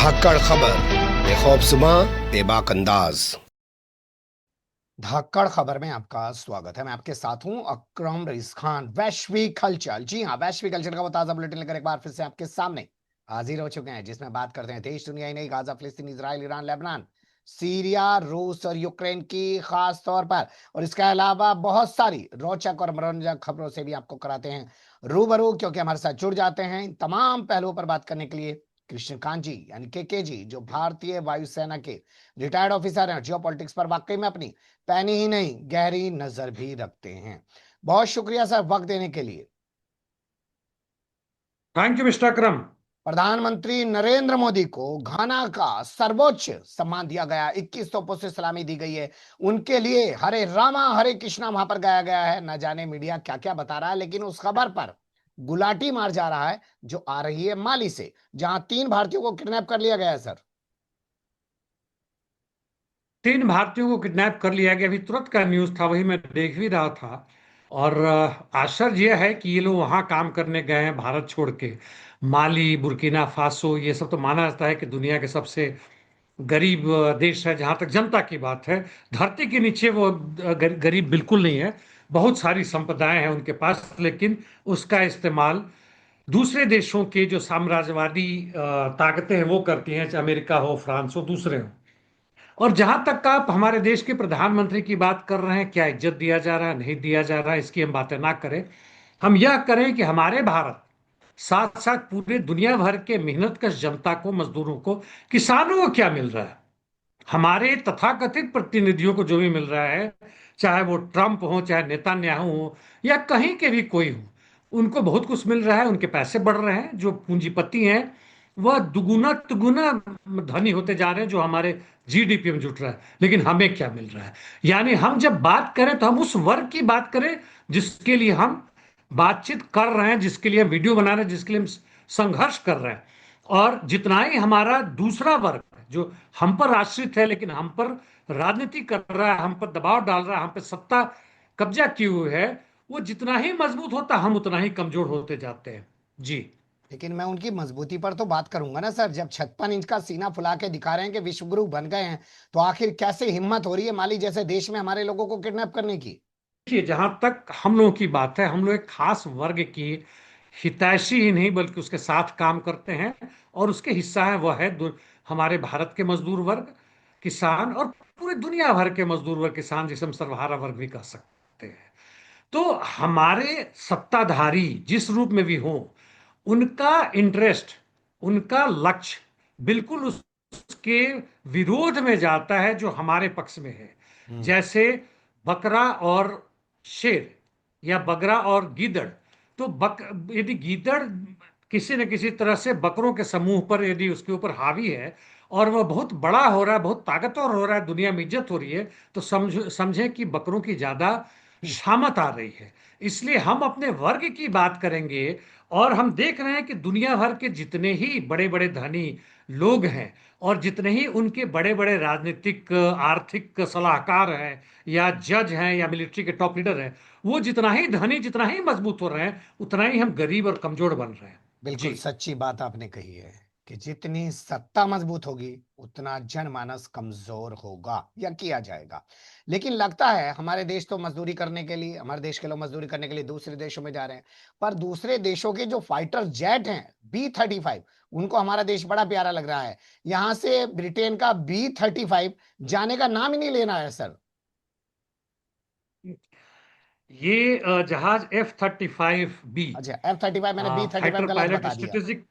धाकड़ खबर, बेखौफजुमा, बेबाक अंदाज। धाकड़ खबर में आपका स्वागत है। मैं आपके साथ हूं अकरम रईस खान। वैश्विक हलचल, जी हां, वैश्विक हलचल का वो ताजा बुलेटिन लेकर एक बार फिर से आपके सामने हाजिर हो चुके हैं, जिसमें बात करते हैं देश दुनिया ही नहीं, गाजा, फिलिस्तीन, इजराइल, ईरान, लेबनान, सीरिया, रूस और यूक्रेन की खास तौर पर, और इसके अलावा बहुत सारी रोचक और मनोरंजक खबरों से भी आपको कराते हैं रूबरू, क्योंकि हमारे साथ जुड़ जाते हैं इन तमाम पहलुओं पर बात करने के लिए कृष्णकांत जी, यानी के जी, जो भारतीय वायुसेना के रिटायर्ड ऑफिसर हैं, जियो पॉलिटिक्स पर वाकई में अपनी पैनी ही नहीं गहरी नजर भी रखते हैं। बहुत शुक्रिया सर वक्त देने के लिए। थैंक यू मिस्टर अकरम। प्रधानमंत्री नरेंद्र मोदी को घाना का सर्वोच्च सम्मान दिया गया, 21 तोपों से सलामी दी गई है उनके लिए। हरे रामा हरे कृष्णा वहां पर गाया गया है। न जाने मीडिया क्या क्या बता रहा है, लेकिन उस खबर पर गुलाटी मार जा रहा है जो आ रही है माली से, जहां 3 भारतीयों को किडनैप कर लिया गया है सर। 3 भारतीयों को किडनैप कर लिया गया, अभी तुरंत का न्यूज था, वही मैं देख भी रहा था। और आश्चर्य यह है कि ये लोग वहां काम करने गए हैं भारत छोड़ के। माली, बुर्किना फासो, ये सब तो माना जाता है कि दुनिया के सबसे गरीब देश है जहां तक जनता की बात है। धरती के नीचे वो गरीब बिल्कुल नहीं है। बहुत सारी संपदाएं हैं उनके पास, लेकिन उसका इस्तेमाल दूसरे देशों के जो साम्राज्यवादी ताकतें हैं वो करती हैं, चाहे अमेरिका हो, फ्रांस हो, दूसरे हो। और जहां तक आप हमारे देश के प्रधानमंत्री की बात कर रहे हैं, क्या इज्जत दिया जा रहा है, नहीं दिया जा रहा है, इसकी हम बातें ना करें। हम यह करें कि हमारे भारत साथ साथ पूरे दुनिया भर के मेहनतकश जनता को, मजदूरों को, किसानों को क्या मिल रहा है। हमारे तथाकथित प्रतिनिधियों को जो भी मिल रहा है, चाहे वो ट्रंप हो, चाहे नेतान्याहू हो, या कहीं के भी कोई हो, उनको बहुत कुछ मिल रहा है। उनके पैसे बढ़ रहे हैं। जो पूंजीपति हैं वह दुगुना तिगुना धनी होते जा रहे हैं, जो हमारे जीडीपी में जुट रहा है। लेकिन हमें क्या मिल रहा है? यानी हम जब बात करें तो हम उस वर्ग की बात करें जिसके लिए हम बातचीत कर रहे हैं, जिसके लिए हम वीडियो बना रहे हैं, जिसके लिए हम संघर्ष कर रहे हैं। और जितना ही हमारा दूसरा वर्ग जो हम पर आश्रित है, लेकिन हम पर राजनीति कर रहा है, हम पर दबाव डाल रहा है, हम पर सत्ता कब्जा किए हुए है, वो जितना ही मजबूत होता हम उतना ही कमजोर होते जाते हैं। जी। लेकिन मैं उनकी मजबूती पर तो बात करूंगा ना सर। जब 56 इंच का सीना फुला के दिखा रहे हैं कि विश्व गुरु बन गए हैं, तो आखिर कैसे हिम्मत हो रही है माली जैसे देश में हमारे लोगों को किडनैप करने की। देखिए, जहां तक हम लोगों की बात है, हम लोग एक खास वर्ग की हितैषी ही नहीं बल्कि उसके साथ काम करते हैं। और उसके हिस्सा है, वह है हमारे भारत के मजदूर वर्ग, किसान, और पूरे दुनिया भर के मजदूर वर्ग, किसान, जिसे हम सर्वहारा वर्ग भी कह सकते हैं। तो हमारे सत्ताधारी जिस रूप में भी हो, उनका इंटरेस्ट, उनका लक्ष्य बिल्कुल उसके विरोध में जाता है जो हमारे पक्ष में है। हम्म। जैसे बकरा और शेर, या बगरा और गीदड़। तो यदि गीदड़ किसी न किसी तरह से बकरों के समूह पर यदि उसके ऊपर हावी है, और वह बहुत बड़ा हो रहा है, बहुत ताकतवर हो रहा है, दुनिया में इज्जत हो रही है, तो समझें कि बकरों की ज्यादा शामत आ रही है। इसलिए हम अपने वर्ग की बात करेंगे। और हम देख रहे हैं कि दुनिया भर के जितने ही बड़े बड़े धनी लोग हैं, और जितने ही उनके बड़े बड़े राजनीतिक आर्थिक सलाहकार हैं, या जज हैं, या मिलिट्री के टॉप लीडर हैं, वो जितना ही धनी, जितना ही मजबूत हो रहे हैं, उतना ही हम गरीब और कमजोर बन रहे हैं। बिल्कुल जी। सच्ची बात आपने कही है कि जितनी सत्ता मजबूत होगी उतना जनमानस कमजोर होगा या किया जाएगा। लेकिन लगता है हमारे देश तो मजदूरी करने के लिए, हमारे देश के लोग मजदूरी करने के लिए दूसरे देशों में जा रहे हैं। पर दूसरे देशों के जो फाइटर जेट हैं B-35, उनको हमारा देश बड़ा प्यारा लग रहा है। यहां से ब्रिटेन का B-35 जाने का नाम ही नहीं लेना है सर। ये जहाज F-35B, अच्छा, F-35, मैंने B-35 फाइटर गलत पायलट बता दिया। स्ट्रेटेजिक।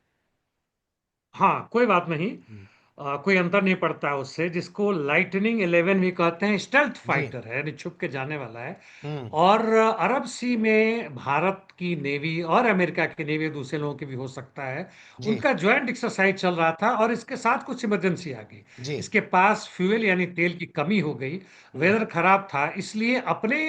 हाँ, कोई बात नहीं। हम्म। कोई अंतर नहीं पड़ता है उससे। जिसको लाइटनिंग 11 भी कहते हैं, स्टेल्थ जी। फाइटर है, यानी छुप के जाने वाला है। हम्म। और अरब सी में भारत की नेवी और अमेरिका की नेवी, दूसरे लोगों की भी हो सकता है, जी। उनका ज्वाइंट एक्सरसाइज चल रहा था, और इसके साथ कुछ इमरजेंसी आ गई। जी। इसके पास फ्यूल यानी तेल की कमी हो गई, हम्म। वेदर खराब था, इसलिए अपने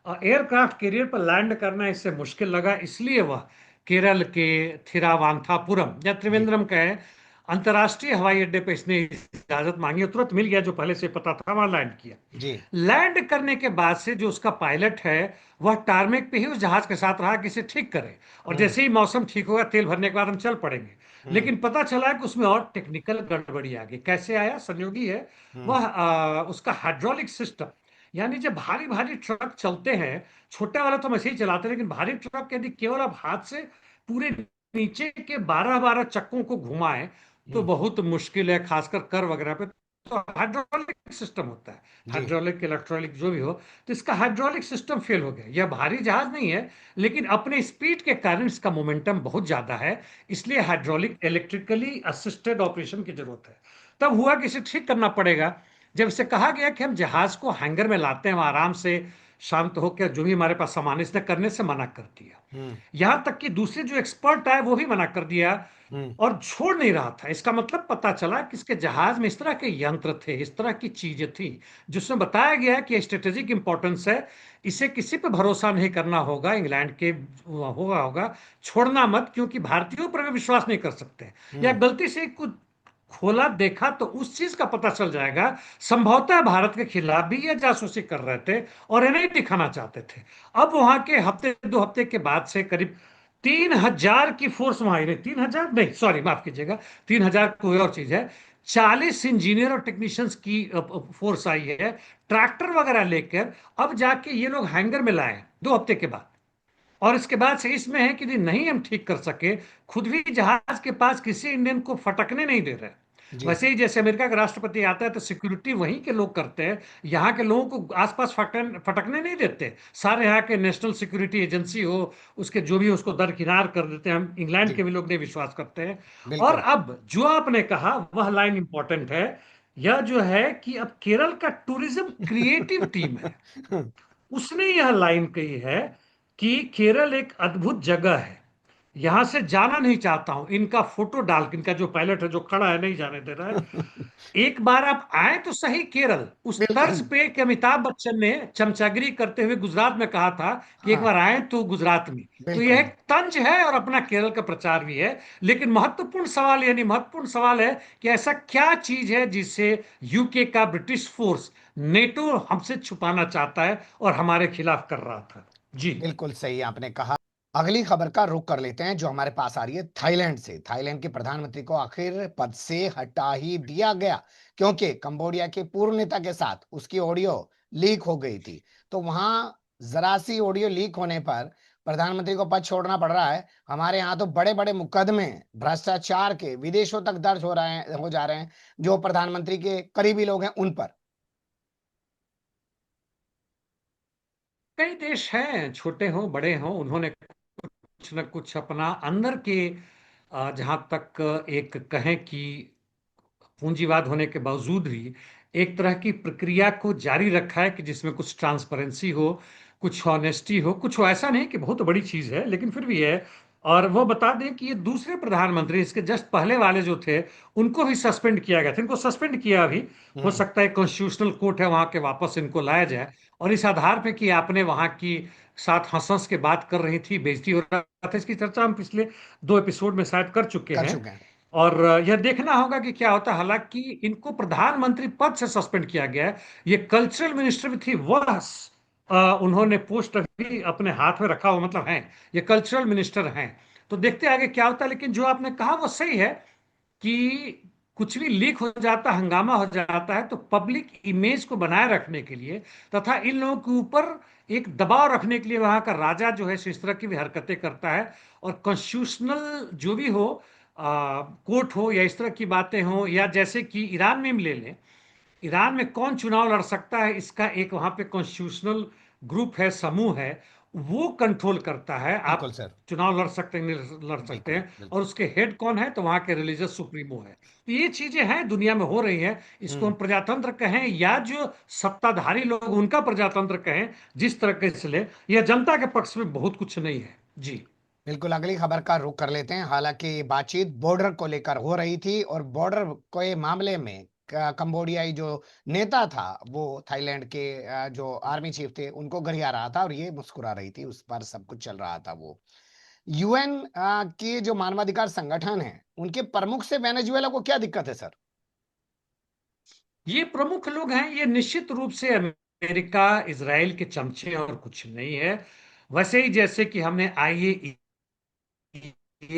एयरक्राफ्ट कैरियर पर लैंड करना इससे मुश्किल लगा। इसलिए वह केरल के थिरावांथापुरम या जी। त्रिवेंद्रम का है, अंतर्राष्ट्रीय हवाई अड्डे पे इसने इजाजत मांगी और तुरंत मिल गया, जो पहले से पता था, वहां लैंड किया। जी। लैंड करने के बाद से जो उसका पायलट है वह टारमेक पे ही उस जहाज के साथ रहा कि इसे ठीक करे, और हम्म। जैसे ही मौसम ठीक होगा तेल भरने के बाद हम चल पड़ेंगे। हम्म। लेकिन पता चला कि उसमें और टेक्निकल गड़बड़ी आ गई। कैसे आया? संयोगी है हम्म। वह, उसका हाइड्रोलिक सिस्टम, यानी जब भारी भारी ट्रक चलते हैं, छोटे वाला तो हम ऐसे ही चलाते हैं, लेकिन भारी ट्रक यदि केवल आप हाथ से पूरे नीचे के 12-12 चक्कों को घुमाएं तो हम्म। बहुत मुश्किल है, खासकर कर वगैरह पे। तो हाइड्रोलिक सिस्टम होता है, जी। हाइड्रोलिक इलेक्ट्रॉनिक जो भी हो, तो इसका हाइड्रोलिक सिस्टम फेल हो गया। यह भारी जहाज नहीं है, लेकिन अपने स्पीड के कारण इसका मोमेंटम बहुत ज्यादा है, इसलिए हाइड्रोलिक इलेक्ट्रिकली असिस्टेड ऑपरेशन की जरूरत है। तब हुआ कि इसे ठीक करना पड़ेगा। जब इसे कहा गया कि हम जहाज को हैंगर में लाते हैं, हम आराम से शांत होकर जो भी हमारे पास सामान है, इसने करने से मना कर दिया। हम्म। यहां तक कि दूसरे जो एक्सपर्ट आए वो भी मना कर दिया, हम्म। और छोड़ नहीं रहा था। इसका मतलब पता चला कि इसके जहाज में इस तरह के यंत्र थे, इस तरह की चीजें थी, जिसमें बताया गया कि स्ट्रेटेजिक इंपॉर्टेंस है, इसे किसी पे भरोसा नहीं करना होगा, इंग्लैंड के होगा होगा छोड़ना मत, क्योंकि भारतीयों पर भी विश्वास नहीं कर सकते। या हम्म। गलती से कुछ खोला देखा तो उस चीज का पता चल जाएगा। संभवतः भारत के खिलाफ भी ये जासूसी कर रहे थे और इन्हें दिखाना चाहते थे। अब वहां के हफ्ते 2 हफ्ते के बाद से करीब 3,000 की फोर्स वहां आई नहीं, 3,000 नहीं, सॉरी माफ कीजिएगा, 3,000 कोई और चीज है। 40 इंजीनियर और टेक्नीशियंस की फोर्स आई है, ट्रैक्टर वगैरह लेकर। अब जाके ये लोग हैंगर में लाए 2 हफ्ते के बाद। और इसके बाद से इसमें है कि यदि नहीं हम ठीक कर सके, खुद भी जहाज के पास किसी इंडियन को फटकने नहीं दे रहे। जी। वैसे ही जैसे अमेरिका का राष्ट्रपति आता है तो सिक्योरिटी वहीं के लोग करते हैं, यहाँ के लोगों को आसपास फटकने नहीं देते। सारे यहाँ के नेशनल सिक्योरिटी एजेंसी हो, उसके जो भी हो, उसको दरकिनार कर देते हैं। हम इंग्लैंड जी। के भी लोग नहीं विश्वास करते हैं। और बिल्कुल। अब जो आपने कहा वह लाइन इंपॉर्टेंट है। यह जो है कि अब केरल का टूरिज्म क्रिएटिव टीम है, उसने यह लाइन कही है कि केरल एक अद्भुत जगह है, यहां से जाना नहीं चाहता हूं। इनका फोटो डाल के, इनका जो पायलट है जो खड़ा है नहीं जाने दे रहा है, एक बार आप आए तो सही केरल। उस तर्ज बिल्कुल। पे कि अमिताभ बच्चन ने चमचागिरी करते हुए गुजरात में कहा था कि एक हाँ। बार आए तो गुजरात में। तो यह बिल्कुल। एक तंज है और अपना केरल का प्रचार भी है। लेकिन महत्वपूर्ण सवाल, यानी महत्वपूर्ण सवाल है कि ऐसा क्या चीज है जिससे यूके का ब्रिटिश फोर्स, नेटो हमसे छुपाना चाहता है और हमारे खिलाफ कर रहा था। जी। बिल्कुल सही आपने कहा। अगली खबर का रुख कर लेते हैं जो हमारे पास आ रही है थाईलैंड से। थाईलैंड के प्रधानमंत्री को आखिर पद से हटा ही दिया गया, क्योंकि कंबोडिया के पूर्व नेता के साथ उसकी ऑडियो लीक हो गई थी। तो वहां जरा सी ऑडियो लीक होने पर प्रधानमंत्री को पद छोड़ना पड़ रहा है। हमारे यहाँ तो बड़े बड़े मुकदमे भ्रष्टाचार के विदेशों तक दर्ज हो जा रहे हैं जो प्रधानमंत्री के करीबी लोग हैं उन पर। कई देश हैं, छोटे हों बड़े हों, उन्होंने कुछ न कुछ अपना अंदर के, जहां तक एक कहें कि पूंजीवाद होने के बावजूद भी एक तरह की प्रक्रिया को जारी रखा है कि जिसमें कुछ ट्रांसपेरेंसी हो, कुछ ऑनेस्टी हो, कुछ हो। ऐसा नहीं कि बहुत बड़ी चीज है, लेकिन फिर भी है। और वो बता दें कि ये दूसरे प्रधानमंत्री, इसके जस्ट पहले वाले जो थे, उनको भी सस्पेंड किया गया था। इनको सस्पेंड किया अभी, हो हम्म। सकता है कॉन्स्टिट्यूशनल कोर्ट है वहां के, वापस इनको लाया जाए। और इस आधार पे कि आपने वहां की साथ हंस हंस के बात कर रही थी, बेइज्जती हो रहा था, इसकी चर्चा हम पिछले 2 एपिसोड में शायद कर चुके कर हैं। चुके हैं। और यह देखना होगा कि क्या होता है। हालांकि इनको प्रधानमंत्री पद से सस्पेंड किया गया है। ये कल्चरल मिनिस्टर भी थी, वह उन्होंने पोस्ट अभी अपने हाथ में रखा हुआ, मतलब हैं, ये कल्चरल मिनिस्टर हैं। तो देखते हैं आगे क्या होता है। लेकिन जो आपने कहा वो सही है कि कुछ भी लीक हो जाता, हंगामा हो जाता है, तो पब्लिक इमेज को बनाए रखने के लिए तथा इन लोगों के ऊपर एक दबाव रखने के लिए वहां का राजा जो है इस तरह की भी हरकतें करता है। और कॉन्स्टिट्यूशनल जो भी हो, कोर्ट हो या इस तरह की बातें हो, या जैसे कि ईरान में हम ले लें, ईरान में कौन चुनाव लड़ सकता है, इसका एक वहां पे कॉन्स्टिट्यूशनल ग्रुप है, समूह है, वो कंट्रोल करता है। बिल्कुल आप सर। चुनाव लड़ सकते हैं, नहीं लड़ सकते बिल्कुल हैं। और बिल्कुल। उसके हेड कौन है, तो वहां के रिलीजियस सुप्रीमो है। तो ये चीजें हैं, दुनिया में हो रही हैं। इसको हम हम्म। प्रजातंत्र कहें या जो सत्ताधारी लोग उनका प्रजातंत्र कहें, जिस तरह से ले, यह जनता के पक्ष में बहुत कुछ नहीं है। जी। बिल्कुल अगली खबर का रुख कर लेते हैं। हालांकि बातचीत बॉर्डर को लेकर हो रही थी और बॉर्डर के मामले में कंबोडियाई जो नेता था वो थाईलैंड के जो आर्मी चीफ थे उनको गरिया रहा था और ये मुस्कुरा रही थी, उस पर सब कुछ चल रहा था वो। यूएन के जो मानवाधिकार संगठन है, उनके प्रमुख से वेनेजुएला को क्या दिक्कत है सर? ये प्रमुख लोग हैं, ये निश्चित रूप से अमेरिका इसराइल के चमचे और कुछ नहीं है। वैसे ही जैसे कि हमने आईएईए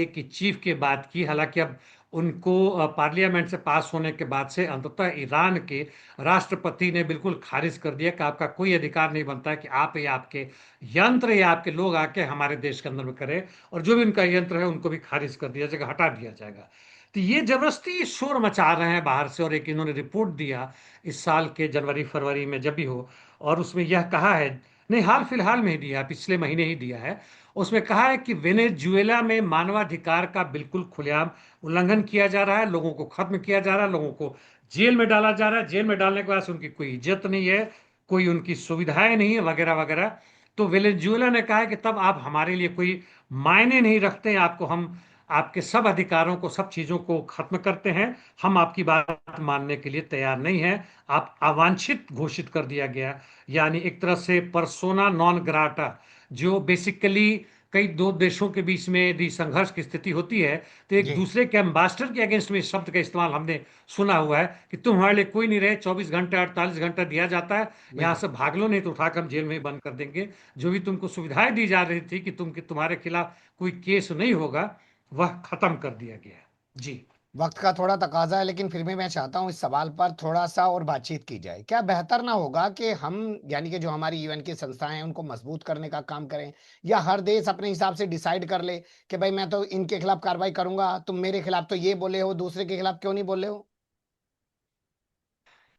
की चीफ की बात की, हालांकि अब उनको पार्लियामेंट से पास होने के बाद से अंततः ईरान के राष्ट्रपति ने बिल्कुल खारिज कर दिया कि आपका कोई अधिकार नहीं बनता है कि आप या आपके यंत्र या आपके लोग आके हमारे देश के अंदर में करें, और जो भी उनका यंत्र है उनको भी खारिज कर दिया जाएगा, हटा दिया जाएगा। तो ये जबरदस्ती शोर मचा रहे हैं बाहर से, और एक इन्होंने रिपोर्ट दिया इस साल के जनवरी फरवरी में जब भी हो, और उसमें यह कहा है, नहीं हाल फिलहाल में ही दिया है, पिछले महीने ही दिया है। उसमें कहा है कि वेनेजुएला में मानवाधिकार का बिल्कुल खुलेआम उल्लंघन किया जा रहा है, लोगों को खत्म किया जा रहा है, लोगों को जेल में डाला जा रहा है, जेल में डालने के बाद से उनकी कोई इज्जत नहीं है, कोई उनकी सुविधाएं नहीं है, वगैरह वगैरह। तो वेनेजुएला ने कहा है कि तब आप हमारे लिए कोई मायने नहीं रखते, आपको हम आपके सब अधिकारों को, सब चीजों को खत्म करते हैं, हम आपकी बात मानने के लिए तैयार नहीं हैं, आप अवांछित घोषित कर दिया गया। यानी एक तरह से परसोना नॉन ग्राटा, जो बेसिकली कई दो देशों के बीच में यदि संघर्ष की स्थिति होती है तो एक जी, दूसरे के एम्बेसडर के अगेंस्ट में इस शब्द का इस्तेमाल हमने सुना हुआ है कि तुम हमारे लिए कोई नहीं रहे, 24 घंटे 48 घंटा दिया जाता है, यहाँ बिल्कुल। से भाग लो नहीं तो उठाकर हम जेल में ही बंद कर देंगे। जो भी तुमको सुविधाएं दी जा रही थी कि तुम्हारे खिलाफ कोई केस नहीं होगा, वह खत्म कर दिया गया है। जी। वक्त का थोड़ा तकाजा है, लेकिन फिर भी मैं चाहता हूं इस सवाल पर थोड़ा सा और बातचीत की जाए। क्या बेहतर ना होगा कि हम, यानी कि जो हमारी यूएन की संस्थाएं हैं, उनको मजबूत करने का काम करें, या हर देश अपने हिसाब से डिसाइड कर ले कि भाई मैं तो इनके खिलाफ कार्रवाई करूंगा, तुम मेरे खिलाफ तो ये बोले हो, दूसरे के खिलाफ क्यों नहीं बोले हो?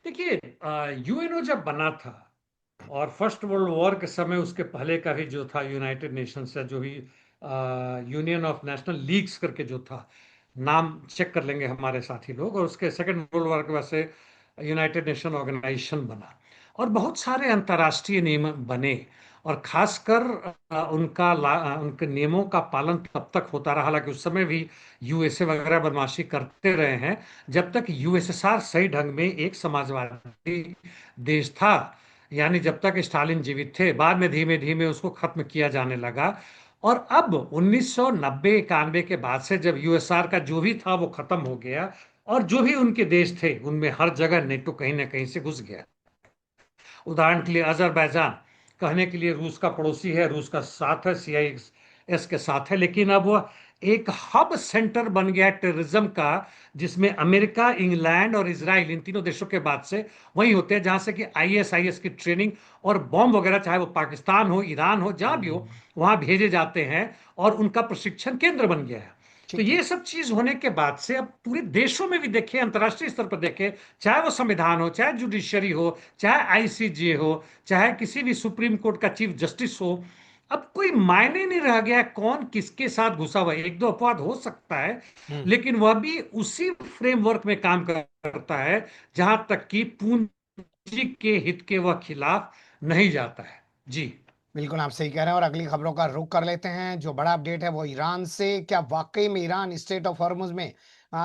देखिए, यूएनओ जब बना था और फर्स्ट वर्ल्ड वॉर के समय उसके पहले का भी जो था यूनाइटेड नेशंस या जो भी यूनियन ऑफ नेशनल लीग्स करके जो था, नाम चेक कर लेंगे हमारे साथी लोग, और उसके सेकेंड वर्ल्ड वॉर के बाद से यूनाइटेड नेशन ऑर्गेनाइजेशन बना, और बहुत सारे अंतर्राष्ट्रीय नियम बने, और खासकर उनके नियमों का पालन तब तक होता रहा, हालांकि उस समय भी यूएसए वगैरह बदमाशी करते रहे हैं, जब तक यूएसएसआर सही ढंग में एक समाजवादी देश था। यानी जब तक स्टालिन जीवित थे, बाद में धीमे धीमे उसको खत्म किया जाने लगा। और अब 1990 91 के बाद से जब यूएसआर का जो भी था वो खत्म हो गया, और जो भी उनके देश थे उनमें हर जगह नेटो कहीं ना कहीं से घुस गया। उदाहरण के लिए अजरबैजान, कहने के लिए रूस का पड़ोसी है, रूस का साथ है, सीआईएस के साथ है, लेकिन अब वह एक हब सेंटर बन गया टेररिज्म का, जिसमें अमेरिका, इंग्लैंड और इसराइल, इन तीनों देशों के बाद से वही होते हैं जहां से कि आईएसआईएस की ट्रेनिंग और बॉम्ब वगैरह, चाहे वो पाकिस्तान हो, ईरान हो, जहां भी हो, हम्म, वहां भेजे जाते हैं, और उनका प्रशिक्षण केंद्र बन गया है। तो ठीक है। ये सब चीज होने के बाद से अब पूरे देशों में भी देखें, अंतर्राष्ट्रीय स्तर पर देखें, चाहे वो संविधान हो, चाहे जुडिशरी हो, चाहे आईसीजे हो, चाहे किसी भी सुप्रीम कोर्ट का चीफ जस्टिस हो, अब कोई मायने नहीं रह गया कौन किसके साथ घुसा हुआ है। एक दो अपवाद हो सकता है, हम्म। लेकिन वह भी उसी फ्रेमवर्क में काम करता है जहां तक कि पूंजी के हित के वह खिलाफ नहीं जाता है। जी। बिल्कुल आप सही कह रहे हैं, और अगली खबरों का रुख कर लेते हैं। जो बड़ा अपडेट है वो ईरान से। क्या वाकई में ईरान स्टेट ऑफ हॉर्मुज में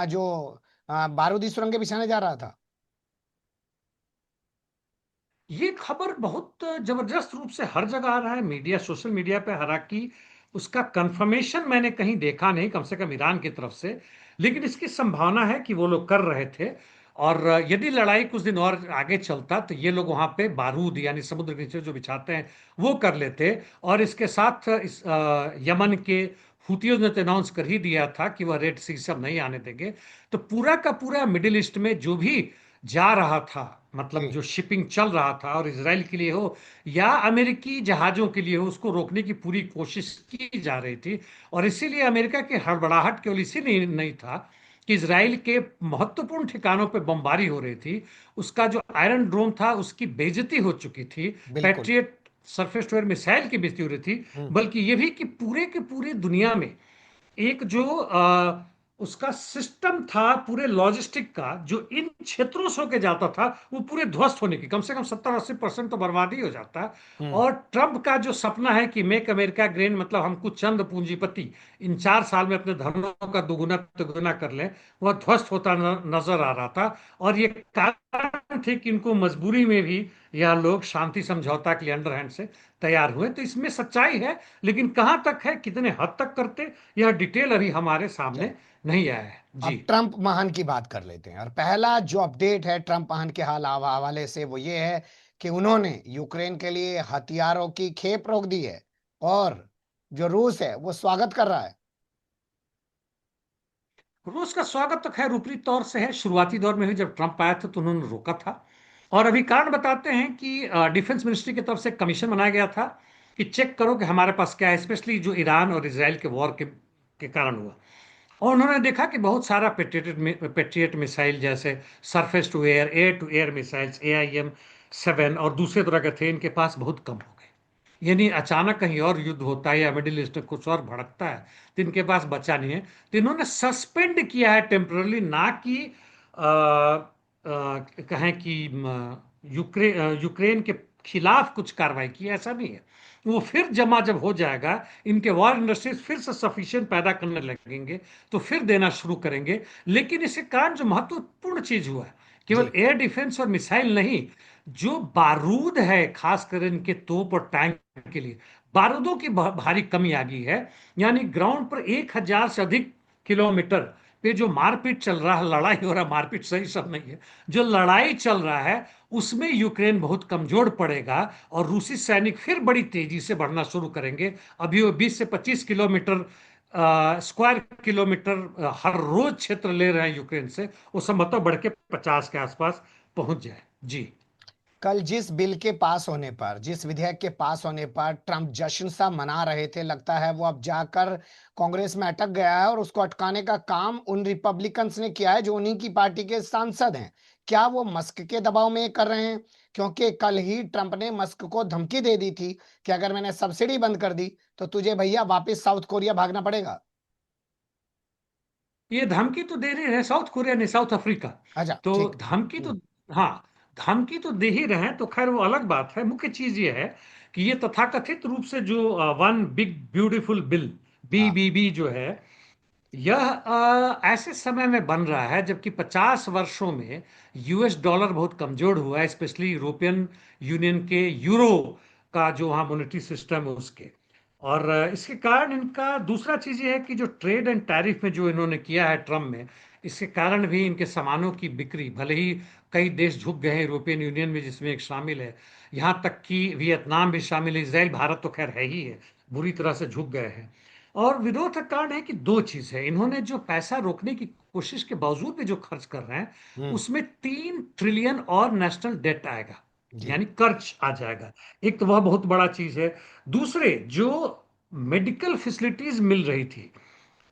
जो बारूदी सुरंगें बिछाने जा रहा था? ये खबर बहुत जबरदस्त रूप से हर जगह आ रहा है, मीडिया, सोशल मीडिया पे, हालांकि उसका कंफर्मेशन मैंने कहीं देखा नहीं, कम से कम ईरान की तरफ से, लेकिन इसकी संभावना है कि वो लोग कर रहे थे। और यदि लड़ाई कुछ दिन और आगे चलता तो ये लोग वहां पे बारूद यानी समुद्र के नीचे जो बिछाते हैं वो कर लेते। और इसके साथ यमन के हुतियों ने तो अनाउंस कर ही दिया था कि वह रेड सी सब नहीं आने देंगे। तो पूरा का पूरा मिडिल ईस्ट में जो भी जा रहा था, मतलब जी, जो शिपिंग चल रहा था, और इसराइल के लिए हो या अमेरिकी जहाजों के लिए हो, उसको रोकने की पूरी कोशिश की जा रही थी। और इसीलिए अमेरिका की हड़बड़ाहट केवल इसी नहीं था कि इसराइल के महत्वपूर्ण ठिकानों पर बमबारी हो रही थी, उसका जो आयरन ड्रोम था उसकी बेइज्जती हो चुकी थी, बिल्कुल। Patriot surface to air missile की बेइज्जती हो रही थी, हम्म। बल्कि ये भी कि पूरे के पूरे दुनिया में एक जो उसका सिस्टम था पूरे लॉजिस्टिक का, जो इन क्षेत्रों से होके जाता था, वो पूरे ध्वस्त होने की, कम से कम 70-80% तो बर्बादी हो जाता है। हम्म। और ट्रंप का जो सपना है कि मेक अमेरिका ग्रेट, मतलब हम कुछ चंद पूंजीपति इन 4 साल में अपने धनों का दुगुना तिगुना कर लें, वह ध्वस्त होता नजर आ रहा था। और ये कारण थे कि इनको मजबूरी में भी यह लोग शांति समझौता के लिए अंडरहैंड से तैयार हुए। तो इसमें सच्चाई है, लेकिन कहां तक है, कितने हद तक करते, यह डिटेल अभी हमारे सामने चलिए, नहीं आया है जी। अब ट्रंप महान की बात कर लेते हैं। और पहला जो अपडेट है ट्रंप महान के हवाले से वो ये है कि उन्होंने यूक्रेन के लिए हथियारों की खेप रोक दी है, और जो रूस है वो स्वागत कर रहा है। रूस का स्वागत तो खैर ऊपरी तौर से है, शुरुआती दौर में भी जब ट्रंप आया था तो उन्होंने रोका था। और अभी कारण बताते हैं कि डिफेंस मिनिस्ट्री की तरफ से कमीशन बनाया गया था कि चेक करो कि हमारे पास क्या है, स्पेशली जो ईरान और इसराइल के वॉर के कारण हुआ। और उन्होंने देखा कि बहुत सारा पेट्रियट मिसाइल, जैसे surface to air to air missiles AIM-7 और दूसरे तरह के थे, इनके पास बहुत कम हो गए। यानी अचानक कहीं और युद्ध होता है या मिडिल ईस्ट में कुछ और भड़कता है तो इनके पास बचा नहीं है। तो इन्होंने सस्पेंड किया है टेम्परली, ना कि कहें कि यूक्रेन के खिलाफ कुछ कार्रवाई की, ऐसा नहीं है। वो फिर जमा जब हो जाएगा, इनके वॉर इंडस्ट्रीज फिर से सफिशिएंट पैदा करने लगेंगे तो फिर देना शुरू करेंगे। लेकिन इसके कारण जो महत्वपूर्ण चीज हुआ है, केवल जी, एयर डिफेंस और मिसाइल नहीं, जो बारूद है खासकर इनके तोप और टैंक के लिए, बारूदों की भारी कमी आ गई है। यानी ग्राउंड पर 1,000 से अधिक किलोमीटर पे जो मारपीट चल रहा है, लड़ाई हो रहा है, मारपीट सही सब नहीं है, जो लड़ाई चल रहा है उसमें यूक्रेन बहुत कमजोर पड़ेगा और रूसी सैनिक फिर बड़ी तेजी से बढ़ना शुरू करेंगे। अभी वो 20 से 25 किलोमीटर स्क्वायर किलोमीटर हर रोज क्षेत्र ले रहे हैं यूक्रेन से, वो संभवतः बढ़ के 50 के आसपास पहुंच जाए जी। कल जिस बिल के पास होने पर, जिस विधेयक के पास होने पर ट्रंप जश्न सा मना रहे थे, लगता है वो अब जाकर कांग्रेस में अटक गया है, और उसको अटकाने का काम उन रिपब्लिकन्स ने किया है जो उन्हीं की पार्टी के सांसद हैं। क्या वो मस्क के दबाव में ये कर रहे हैं? क्योंकि कल ही ट्रंप ने मस्क को धमकी दे दी थी कि अगर मैंने सब्सिडी बंद कर दी तो तुझे भैया वापस साउथ कोरिया भागना पड़ेगा। ये धमकी तो दे रहे हैं, साउथ कोरिया ने, साउथ अफ्रीका। अच्छा, तो ठीक। धमकी तो, हाँ, धमकी तो दे ही रहे हैं, तो खैर वो अलग बात है। मुख्य चीज ये है कि ये तथाकथित रूप से जो वन बिग ब्यूटीफुल बिल, हाँ। BBB जो है, यह ऐसे समय में बन रहा है जबकि 50 वर्षों में US डॉलर बहुत कमजोर हुआ है, स्पेशली यूरोपियन यूनियन के यूरो का जो वहाँ मॉनेटरी सिस्टम है उसके। और इसके कारण इनका दूसरा चीज ये है कि जो ट्रेड एंड टैरिफ में जो इन्होंने किया है ट्रम्प में, इसके कारण भी इनके सामानों की बिक्री, भले ही कई देश झुक गए हैं यूरोपियन यूनियन में जिसमें एक शामिल है, यहाँ तक कि वियतनाम भी शामिल है, इसराइल, भारत तो खैर है ही है, बुरी तरह से झुक गए हैं। और विरोध का कारण है कि दो चीज है, इन्होंने जो पैसा रोकने की कोशिश के बावजूद भी जो खर्च कर रहे हैं, हम्म। उसमें 3 ट्रिलियन और नेशनल डेट आएगा, जी। यानी कर्ज आ जाएगा। एक तो वह बहुत बड़ा चीज है। दूसरे, जो मेडिकल फैसिलिटीज मिल रही थी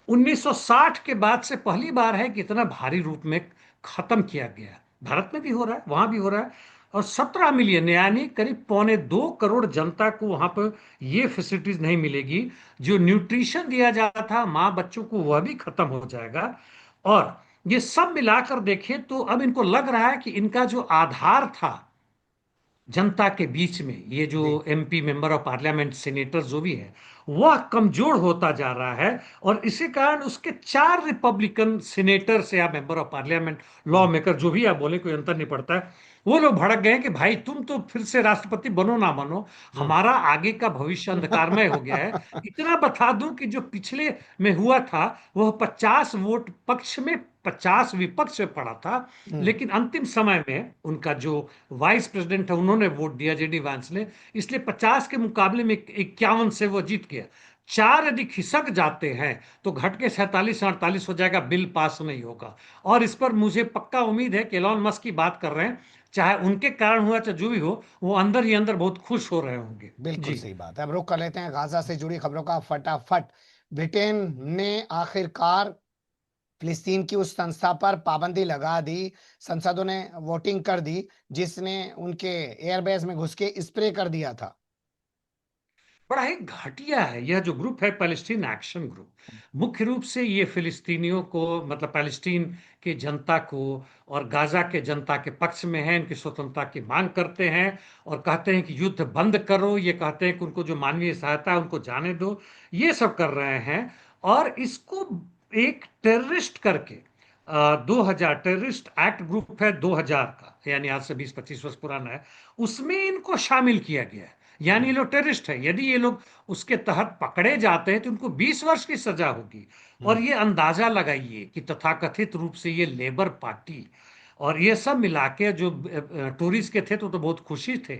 1960 के बाद से पहली बार है कि इतना भारी रूप में खत्म किया गया। भारत में भी हो रहा है, वहां भी हो रहा है। और 17 मिलियन यानी करीब 1.25 करोड़ जनता को वहां पर ये फैसिलिटीज नहीं मिलेगी। जो न्यूट्रिशन दिया जाता था माँ बच्चों को, वह भी खत्म हो जाएगा। और ये सब मिलाकर देखें तो अब इनको लग रहा है कि इनका जो आधार था जनता के बीच में, ये जो जी। MP member of parliament, senator जो भी है, वह कमजोर होता जा रहा है। और इसी कारण उसके 4 रिपब्लिकन सेनेटर्स या member of parliament, law hmm. Maker जो भी आप बोले, कोई अंतर नहीं पड़ता है, वो लोग भड़क गए कि भाई तुम तो फिर से राष्ट्रपति बनो ना बनो, हम्म। हमारा आगे का भविष्य अंधकारमय हो गया है। इतना बता दूं कि जो पिछले में हुआ था, वह 50 वोट पक्ष में 50 विपक्ष में पड़ा था। हम्म। लेकिन अंतिम समय में उनका जो वाइस प्रेसिडेंट है, उन्होंने वोट दिया, JD वांस ने, इसलिए 50 के मुकाबले में 51 से वो जीत गया। चार यदि खिसक जाते हैं तो घट के 47 48 हो जाएगा, बिल पास नहीं होगा। और इस पर मुझे पक्का उम्मीद है कि एलॉन मस्क की बात कर रहे हैं, चाहे उनके कारण हुआ चाहे जो भी हो, वो अंदर ही अंदर बहुत खुश हो रहे होंगे बिल्कुल जी। सही बात है। अब रुक कर लेते हैं गाजा से जुड़ी खबरों का फटाफट। ब्रिटेन ने आखिरकार फिलिस्तीन की उस संस्था पर पाबंदी लगा दी। संसदों ने वोटिंग कर दी जिसने उनके एयरबेस में घुस के स्प्रे कर दिया था। बड़ा ही घटिया है यह जो ग्रुप है, पैलेस्टीन एक्शन ग्रुप। मुख्य रूप से ये फिलिस्तीनियों को, मतलब पैलेस्टीन की जनता को और गाजा के जनता के पक्ष में है, इनकी स्वतंत्रता की मांग करते हैं और कहते हैं कि युद्ध बंद करो। ये कहते हैं कि उनको जो मानवीय सहायता है उनको जाने दो, ये सब कर रहे हैं। और इसको एक टेररिस्ट करके 2000 टेररिस्ट एक्ट ग्रुप है 2000 का, यानी आज से 20-25 वर्ष पुराना है। उसमें इनको शामिल किया गया है, यानी ये लोग टेररिस्ट है। यदि ये लोग उसके तहत पकड़े जाते हैं तो उनको 20 वर्ष की सजा होगी। और ये अंदाजा लगाइए कि तथाकथित रूप से ये लेबर पार्टी और ये सब मिला के जो टूरिस्ट के थे तो बहुत खुशी थे।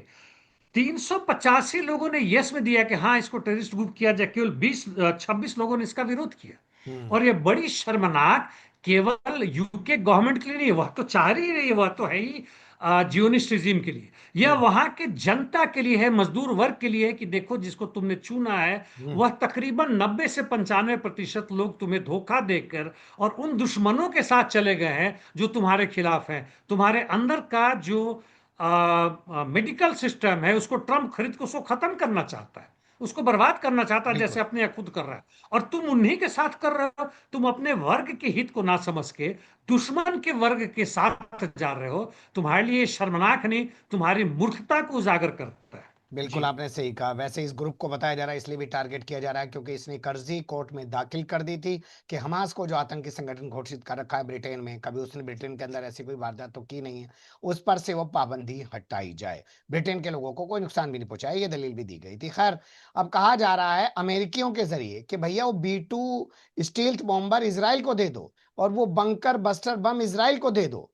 385 लोगों ने यस में दिया कि हाँ इसको टेररिस्ट ग्रुप किया जाए, केवल 26 लोगों ने इसका विरोध किया। हम्म। और ये बड़ी शर्मनाक, केवल यूके गवर्नमेंट के लिए नहीं, वह तो चाह ही रही है, वह तो है ही जियोनिस्ट रिजीम के लिए। यह हम्म। वहां के जनता के लिए है, मजदूर वर्ग के लिए है कि देखो जिसको तुमने चुना है हम्म। वह तकरीबन 90 से 95% लोग तुम्हें धोखा देकर और उन दुश्मनों के साथ चले गए हैं जो तुम्हारे खिलाफ हैं। तुम्हारे अंदर का जो मेडिकल सिस्टम है उसको ट्रम्प खरीद के उसको खत्म करना चाहता है, उसको बर्बाद करना चाहता है, जैसे बिल्कुल। अपने यहाँ खुद कर रहा है। और तुम उन्हीं के साथ कर रहे हो। तुम अपने वर्ग के हित को ना समझ के दुश्मन के वर्ग के साथ जा रहे हो। तुम्हारे लिए शर्मनाक नहीं, तुम्हारी मूर्खता को उजागर करता है। बिल्कुल जी। आपने सही कहा। वैसे इस ग्रुप को बताया जा रहा है, इसलिए भी टारगेट किया जा रहा है क्योंकि इसने कर्जी कोर्ट में दाखिल कर दी थी कि हमास को जो आतंकी संगठन घोषित कर रखा है ब्रिटेन में, कभी उसने ब्रिटेन के अंदर ऐसी कोई वारदात तो की नहीं है, उस पर से वो पाबंदी हटाई जाए, ब्रिटेन के लोगों को कोई नुकसान भी नहीं पहुंचाए, ये दलील भी दी गई थी। खैर, अब कहा जा रहा है अमेरिकियों के जरिए कि भैया वो B2 स्टील्थ बॉम्बर इसराइल को दे दो और वो बंकर बस्टर बम इसराइल को दे दो,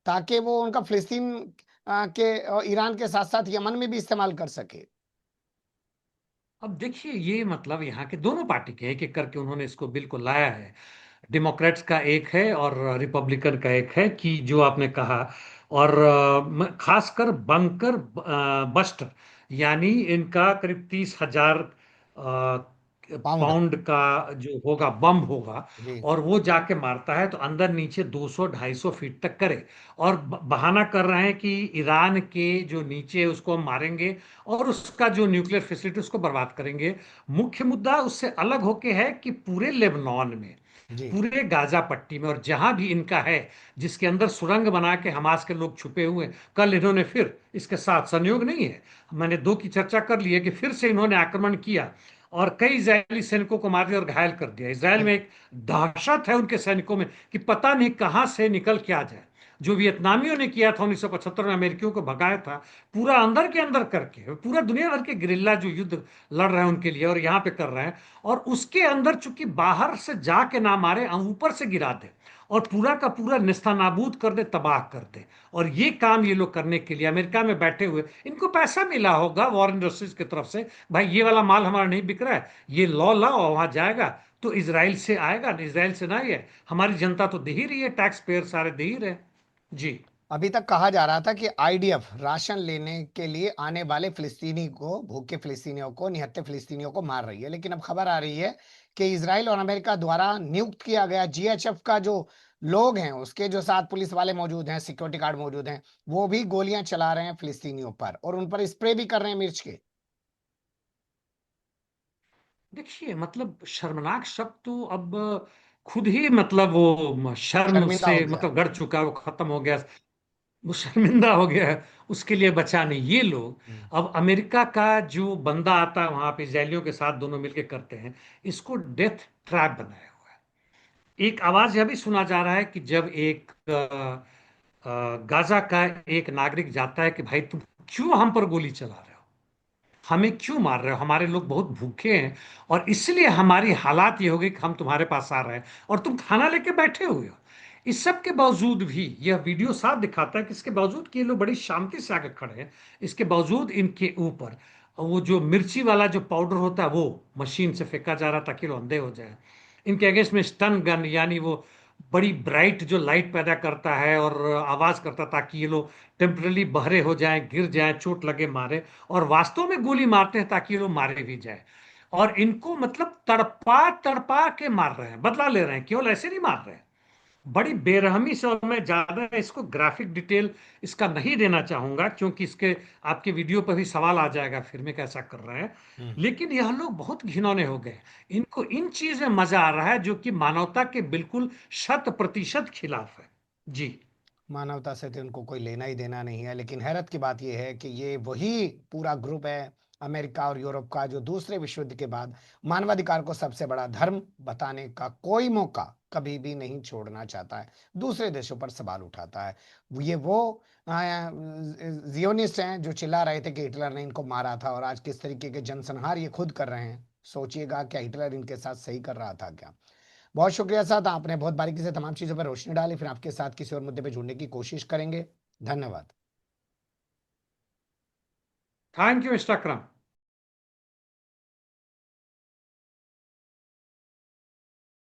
ताकि वो उनका फिलिस्तीन के और ईरान के साथ साथ यमन में भी इस्तेमाल कर सके। अब देखिए, ये मतलब यहाँ के दोनों पार्टी के एक एक करके उन्होंने इसको बिल को लाया है। डेमोक्रेट्स का एक है और रिपब्लिकन का एक है, कि जो आपने कहा। और खासकर बंकर बस्टर, यानी इनका करीब 30,000 पाउंड। पाउंड का जो होगा, बम होगा। जी। और वो जाके मारता है तो अंदर नीचे 200-250 फीट तक करे। और बहाना कर रहे हैं कि ईरान के जो नीचे है उसको हम मारेंगे और उसका जो न्यूक्लियर फैसिलिटी उसको बर्बाद करेंगे। मुख्य मुद्दा उससे अलग होके है कि पूरे लेबनान में, जी। पूरे गाजा पट्टी में और जहां भी इनका है, जिसके अंदर सुरंग बना के हमास के लोग छुपे हुए हैं। कल इन्होंने फिर, इसके साथ संयोग नहीं है, मैंने दो की चर्चा कर ली है, कि फिर से इन्होंने आक्रमण किया और कई इजरायली सैनिकों को मार दिया और घायल कर दिया। इसराइल में बिल्कुल। एक दहशत है उनके सैनिकों में कि पता नहीं कहां से निकल के आ जाए। जो वियतनामियों ने किया था 1975 में, अमेरिकियों को भगाया था पूरा अंदर के अंदर करके, पूरा दुनिया भर के गिरिल्ला जो युद्ध लड़ रहे हैं उनके लिए, और यहाँ पे कर रहे हैं। और उसके अंदर चूंकि बाहर से जाके ना मारे, ऊपर से गिरा दे और पूरा का पूरा निस्तानाबूद कर दे, तबाह कर दे। और ये काम ये लोग करने के लिए अमेरिका में बैठे हुए, इनको पैसा मिला होगा वॉर इंडस्ट्रीज की तरफ से, भाई ये वाला माल हमारा नहीं बिक रहा है, ये लॉ लाओ, वहां जाएगा तो इसराइल से आएगा, इसराइल से ना ही है। हमारी जनता तो दे ही रही है, टैक्स पेयर सारे दे ही रहे। जी। अभी तक कहा जा रहा था कि IDF राशन लेने के लिए आने वाले फिलिस्तीनी को, भूखे फिलिस्तीनियों को, निहत्थे फिलिस्तीनियों को मार रही है। लेकिन अब खबर आ रही है कि इसराइल और अमेरिका द्वारा नियुक्त किया गया GHF का जो लोग हैं, उसके जो साथ पुलिस वाले मौजूद हैं, सिक्योरिटी गार्ड मौजूद हैं, वो भी गोलियां चला रहे हैं फिलिस्तीनियों पर और उन पर स्प्रे भी कर रहे हैं मिर्च के। देखिए, मतलब शर्मनाक शब्द तो अब खुद ही, मतलब वो शर्म शर्मिंदा से हो गया। मतलब गड़ चुका है, वो खत्म हो गया, वो शर्मिंदा हो गया है। उसके लिए बचा नहीं ये लोग। हम्म। अब अमेरिका का जो बंदा आता है वहां पे, इसराइलियों के साथ दोनों मिलकर करते हैं, इसको डेथ ट्रैप बनाया हुआ है। एक आवाज यह भी सुना जा रहा है कि जब एक गाजा का एक नागरिक जाता है कि भाई तुम क्यों हम पर गोली चला रहे हो, हमें क्यों मार रहे हो, हमारे लोग बहुत भूखे हैं और इसलिए हमारी हालात ये हो गई कि हम तुम्हारे पास आ रहे हैं और तुम खाना लेके बैठे हुए हो। इस सब के बावजूद भी यह वीडियो साफ दिखाता है कि इसके बावजूद कि ये लोग बड़ी शांति से आके खड़े हैं, इसके बावजूद इनके ऊपर वो जो मिर्ची वाला जो पाउडर होता है वो मशीन से फेंका जा रहा ताकि वो अंधे हो जाए। इनके अगेंस्ट में स्टन गन, यानी वो बड़ी ब्राइट जो लाइट पैदा करता है और आवाज करता, ताकि ये लोग टेम्परली बहरे हो जाएं, गिर जाएं, चोट लगे, मारे। और वास्तव में गोली मारते हैं ताकि ये लोग मारे भी जाए। और इनको मतलब तड़पा तड़पा के मार रहे हैं, बदला ले रहे हैं, केवल ऐसे नहीं मार रहे हैं, बड़ी बेरहमी से। और मैं ज्यादा इसको ग्राफिक डिटेल इसका नहीं देना चाहूंगा, क्योंकि इसके आपके वीडियो पर भी सवाल आ जाएगा फिर में कैसा कर रहे हैं। हम्म। लेकिन यह लोग बहुत घिनौने हो गए। इनको इन चीज में मजा आ रहा है जो कि मानवता के बिल्कुल 100% खिलाफ है। जी। मानवता से तो इनको कोई लेना ही देना नहीं है। लेकिन हैरत की बात यह है कि ये वही पूरा ग्रुप है, अमेरिका और यूरोप का जो दूसरे विश्व युद्ध के बाद मानवाधिकार को सबसे बड़ा धर्म बताने का कोई मौका कभी भी नहीं छोड़ना चाहता है, दूसरे देशों पर सवाल उठाता है। ये वो जियोनिस्ट हैं जो चिल्ला रहे थे कि हिटलर ने इनको मारा था, और आज किस तरीके के जनसंहार ये खुद कर रहे हैं। सोचिएगा, क्या हिटलर इनके साथ सही कर रहा था क्या? बहुत शुक्रिया साहब, आपने बहुत बारीकी से तमाम चीजों पर रोशनी डाली। फिर आपके साथ किसी और मुद्दे पे जुड़ने की कोशिश करेंगे। धन्यवाद। Thank you mister Akram.